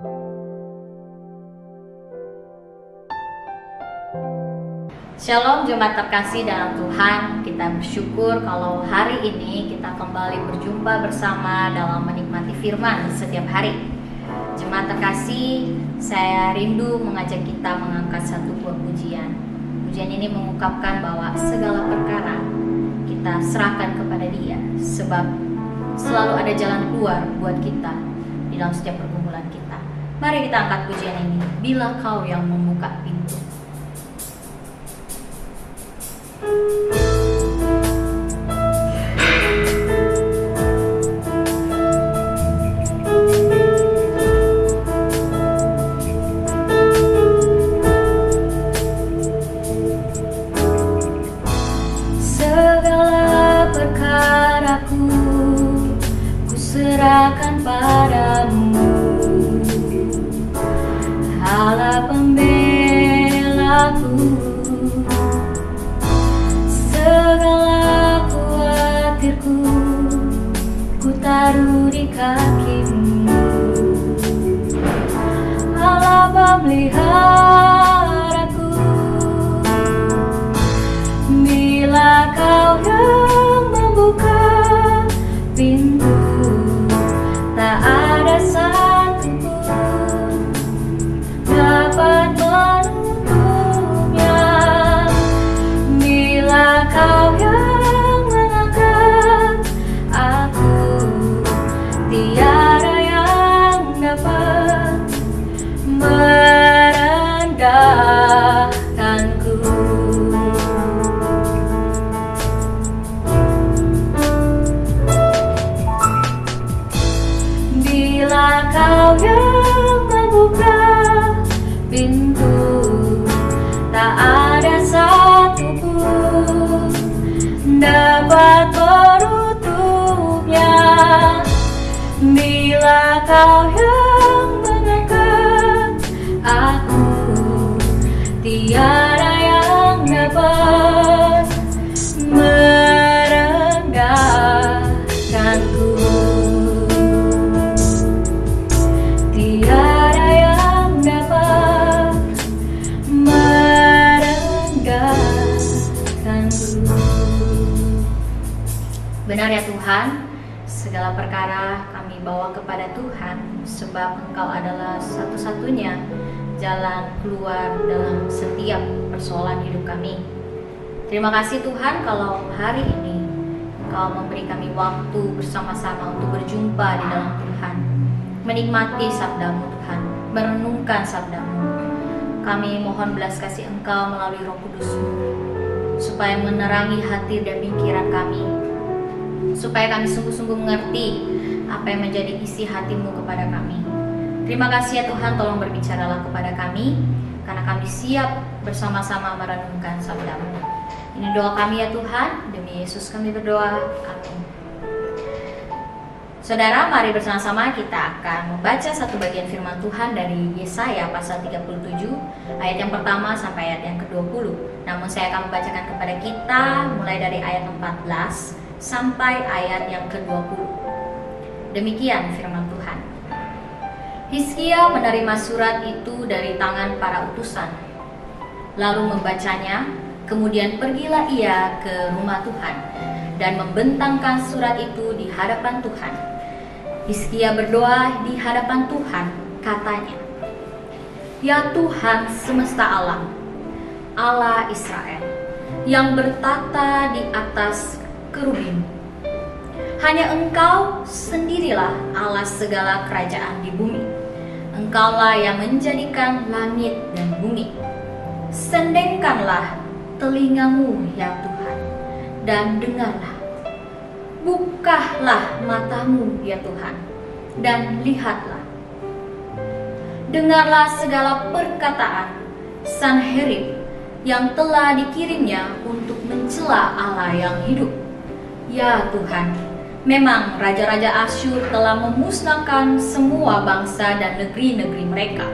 Shalom jemaat terkasih dalam Tuhan, kita bersyukur kalau hari ini kita kembali berjumpa bersama dalam menikmati firman setiap hari. Jemaat terkasih, saya rindu mengajak kita mengangkat satu buah pujian. Pujian ini mengungkapkan bahwa segala perkara kita serahkan kepada Dia, sebab selalu ada jalan keluar buat kita di dalam setiap pergumulan kita. Mari kita angkat pujian ini, bila Kau yang membuka pintu. Segala perkaraku ku serahkan padamu, Allah pembelaku. Segala khawatirku ku taruh di kakimu, Allah memeliharaku. Bila Kau yang membuka pintu, tak ada satu pun dapat menutupnya. Bila Kau yang mengangkat aku, tiada yang dapat merendahkanku. Bila Kau yang membuka pintu, tak ada satu pun dapat menutupnya. Bila Kau yang mengangkat aku, tiada yang dapat merendahkanku. Tiada yang dapat merendahkanku. Benar ya Tuhan, segala perkara kami bawa kepada Tuhan, sebab Engkau adalah satu-satunya jalan keluar dalam setiap persoalan hidup kami. Terima kasih Tuhan kalau hari ini Engkau memberi kami waktu bersama-sama untuk berjumpa di dalam Tuhan, menikmati sabda-Mu Tuhan, merenungkan sabda-Mu. Kami mohon belas kasih Engkau melalui Roh Kudus-Mu, supaya menerangi hati dan pikiran kami, supaya kami sungguh-sungguh mengerti apa yang menjadi isi hati-Mu kepada kami. Terima kasih ya Tuhan, tolong berbicaralah kepada kami, karena kami siap bersama-sama merenungkan sabda-Mu. Ini doa kami ya Tuhan, demi Yesus kami berdoa, amin. Saudara, mari bersama-sama kita akan membaca satu bagian firman Tuhan dari Yesaya pasal 37, ayat yang pertama sampai ayat yang ke-20. Namun saya akan membacakan kepada kita mulai dari ayat 14 sampai ayat yang ke-20. Demikian firman Tuhan. Hizkia menerima surat itu dari tangan para utusan, lalu membacanya, kemudian pergilah ia ke rumah Tuhan dan membentangkan surat itu di hadapan Tuhan. Hizkia berdoa di hadapan Tuhan, katanya, "Ya Tuhan semesta alam, Allah Israel, yang bertata di atas kerubim, hanya Engkau sendirilah Allah segala kerajaan di bumi. Engkaulah yang menjadikan langit dan bumi. Sendengkanlah telingamu ya Tuhan, dan dengarlah. Bukalah matamu ya Tuhan, dan lihatlah. Dengarlah segala perkataan Sanherib yang telah dikirimnya untuk mencela Allah yang hidup. Ya Tuhan, memang raja-raja Asyur telah memusnahkan semua bangsa dan negeri-negeri mereka,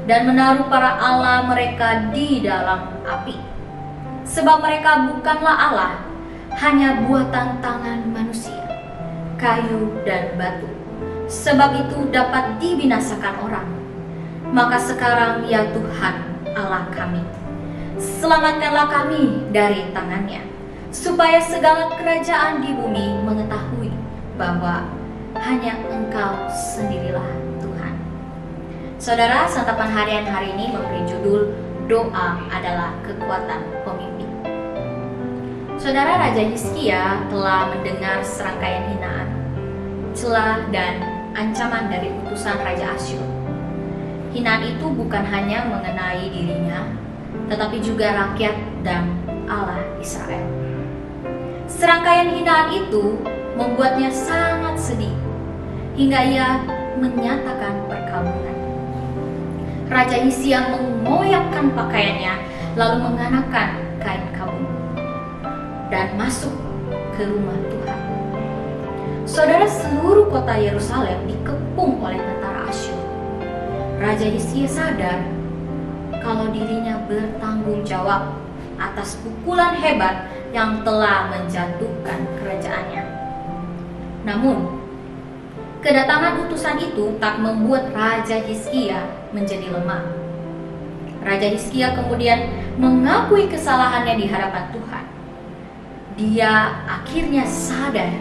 dan menaruh para Allah mereka di dalam api. Sebab mereka bukanlah Allah, hanya buatan tangan manusia, kayu dan batu. Sebab itu dapat dibinasakan orang, Maka sekarang ya Tuhan Allah kami, selamatkanlah kami dari tangannya, supaya segala kerajaan di bumi mengetahui bahwa hanya Engkau sendirilah Tuhan. Saudara, santapan harian hari ini memberi judul Doa adalah Kekuatan Pemimpin. Saudara, Raja Hizkia telah mendengar serangkaian hinaan, celah dan ancaman dari utusan Raja Asyur. Hinaan itu bukan hanya mengenai dirinya, tetapi juga rakyat dan Allah Israel. Serangkaian hinaan itu membuatnya sangat sedih, hingga ia menyatakan perkabungan. Raja Hizkia mengoyakkan pakaiannya, lalu mengenakan kain kabung dan masuk ke rumah Tuhan. Saudara, seluruh kota Yerusalem dikepung oleh tentara Asyur. Raja Hizkia sadar kalau dirinya bertanggung jawab atas pukulan hebat yang telah menjatuhkan kerajaannya. Namun, kedatangan utusan itu tak membuat Raja Hizkia menjadi lemah. Raja Hizkia kemudian mengakui kesalahannya di hadapan Tuhan. Dia akhirnya sadar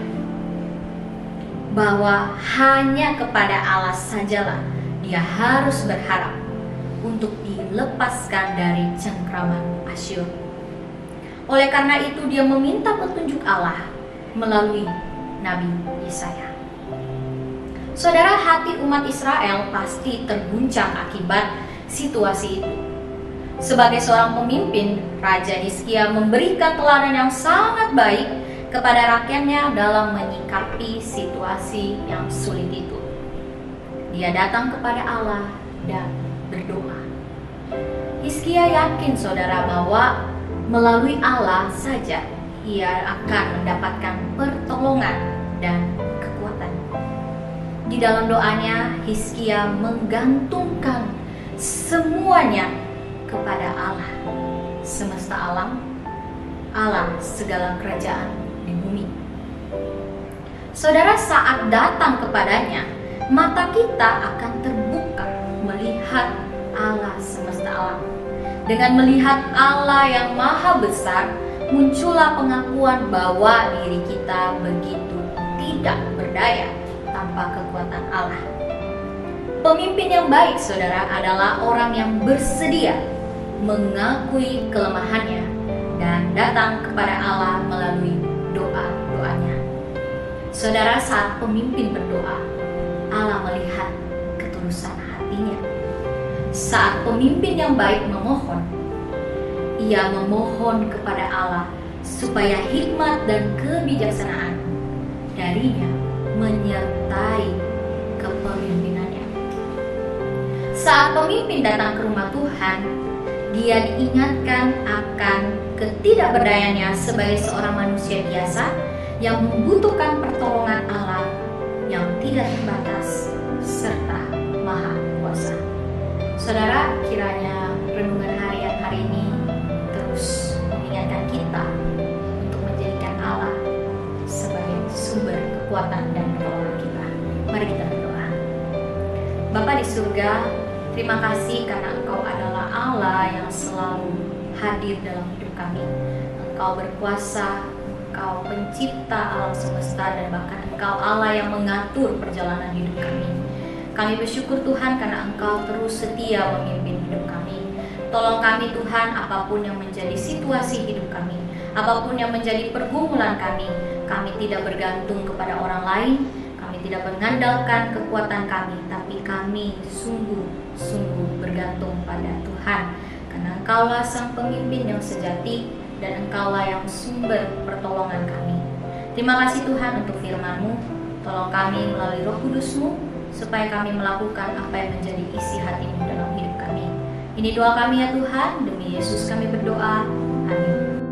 bahwa hanya kepada Allah sajalah dia harus berharap untuk dilepaskan dari cengkraman Asyur. Oleh karena itu dia meminta petunjuk Allah melalui Nabi Yesaya. Saudara, hati umat Israel pasti terguncang akibat situasi itu. Sebagai seorang pemimpin, Raja Hizkia memberikan teladan yang sangat baik kepada rakyatnya dalam menyikapi situasi yang sulit itu. Dia datang kepada Allah dan berdoa. Hizkia yakin, saudara, bahwa melalui Allah saja ia akan mendapatkan pertolongan dan kekuatan. Di dalam doanya, Hizkia menggantungkan semuanya kepada Allah semesta alam, Allah segala kerajaan di bumi. Saudara, saat datang kepadanya, mata kita akan terbuka melihat Allah semesta alam. Dengan melihat Allah yang maha besar, muncullah pengakuan bahwa diri kita begitu tidak berdaya tanpa kekuatan Allah. Pemimpin yang baik, saudara, adalah orang yang bersedia mengakui kelemahannya dan datang kepada Allah melalui doa-doanya. Saudara, saat pemimpin berdoa, Allah melihat ketulusan hatinya. Saat pemimpin yang baik memohon, ia memohon kepada Allah supaya hikmat dan kebijaksanaan darinya menyertai kepemimpinannya. Saat pemimpin datang ke rumah Tuhan, dia diingatkan akan ketidakberdayaannya sebagai seorang manusia biasa yang membutuhkan pertolongan Allah yang tidak terbatas serta maha kuasa. Saudara, kiranya renungan harian hari ini terus mengingatkan kita untuk menjadikan Allah sebagai sumber kekuatan dan pertolongan kita. Mari kita berdoa. Bapa di surga, terima kasih karena Engkau adalah Allah yang selalu hadir dalam hidup kami. Engkau berkuasa, Engkau pencipta alam semesta, dan bahkan Engkau Allah yang mengatur perjalanan hidup kami. Kami bersyukur Tuhan karena Engkau terus setia memimpin hidup kami. Tolong kami Tuhan, apapun yang menjadi situasi hidup kami, apapun yang menjadi pergumulan kami tidak bergantung kepada orang lain, kami tidak mengandalkan kekuatan kami, tapi kami sungguh bergantung pada Tuhan. Karena Engkaulah sang pemimpin yang sejati dan Engkaulah yang sumber pertolongan kami. Terima kasih Tuhan untuk firman-Mu. Tolong kami melalui Roh Kudus-Mu supaya kami melakukan apa yang menjadi isi hati-Mu dalam hidup kami. Ini doa kami ya Tuhan, demi Yesus kami berdoa. Amin.